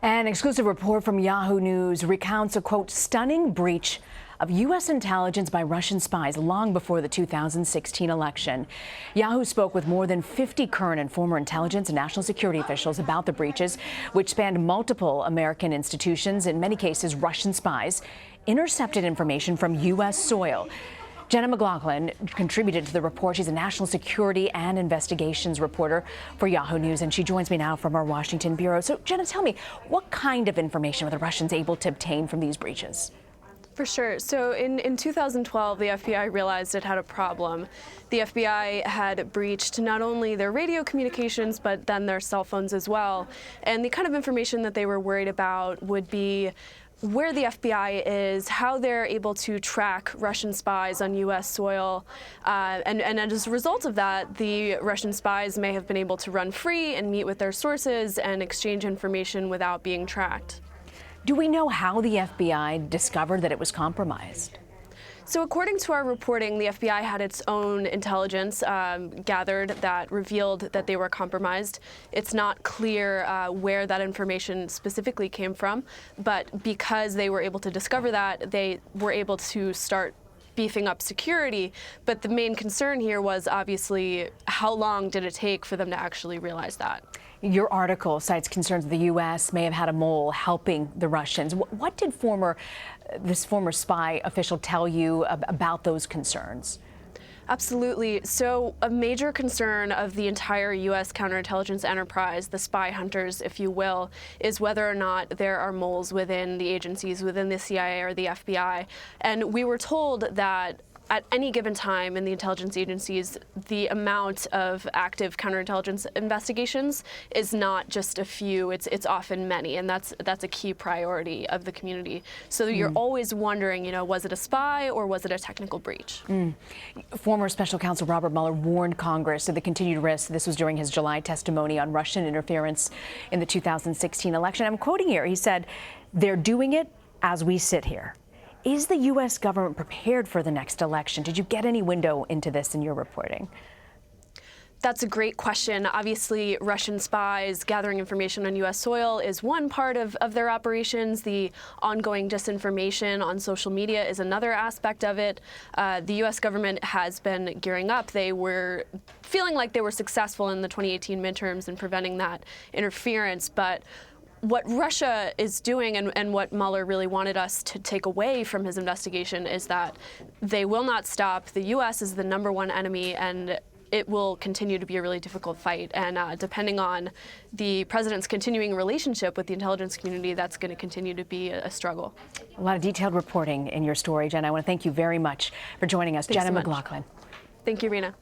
An exclusive report from Yahoo News recounts a, quote, stunning breach of U.S. intelligence by Russian spies long before the 2016 election. Yahoo spoke with more than 50 current and former intelligence and national security officials about the breaches, which spanned multiple American institutions. In many cases, Russian spies intercepted information from U.S. soil. Jenna McLaughlin contributed to the report. She's a national security and investigations reporter for Yahoo News, and she joins me now from our Washington bureau. So, Jenna, tell me, what kind of information were the Russians able to obtain from these breaches? For sure. So in 2012, the FBI realized it had a problem. The FBI had breached not only their radio communications, but then their cell phones as well. And the kind of information that they were worried about would be where the FBI is, how they're able to track Russian spies on U.S. soil. And as a result of that, the Russian spies may have been able to run free and meet with their sources and exchange information without being tracked. Do we know how the FBI discovered that it was compromised? So according to our reporting, the FBI had its own intelligence gathered that revealed that they were compromised. It's not clear where that information specifically came from, but because they were able to discover that, they were able to start beefing up security. But the main concern here was obviously how long did it take for them to actually realize that? Your article cites concerns the U.S. may have had a mole helping the Russians. What did this former spy official tell you about those concerns? Absolutely. So a major concern of the entire U.S. counterintelligence enterprise, the spy hunters, if you will, is whether or not there are moles within the agencies, within the CIA or the FBI. And we were told that at any given time in the intelligence agencies, the amount of active counterintelligence investigations is not just a few, it's often many, and that's a key priority of the community. So you're always wondering, was it a spy or was it a technical breach? Former Special Counsel Robert Mueller warned Congress of the continued risk. This was during his July testimony on Russian interference in the 2016 election. I'm quoting here. He said, "They're doing it as we sit here." Is the U.S. government prepared for the next election? Did you get any window into this in your reporting? That's a great question. Obviously, Russian spies gathering information on U.S. soil is one part of their operations. The ongoing disinformation on social media is another aspect of it. The U.S. government has been gearing up. They were feeling like they were successful in the 2018 midterms in preventing that interference, but what Russia is doing and what Mueller really wanted us to take away from his investigation is that they will not stop. The U.S. is the #1 enemy, and it will continue to be a really difficult fight. And depending on the president's continuing relationship with the intelligence community, that's going to continue to be a struggle. A lot of detailed reporting in your story, Jenna. I want to thank you very much for joining us. Thanks Jenna so much. McLaughlin. Thank you, Rena.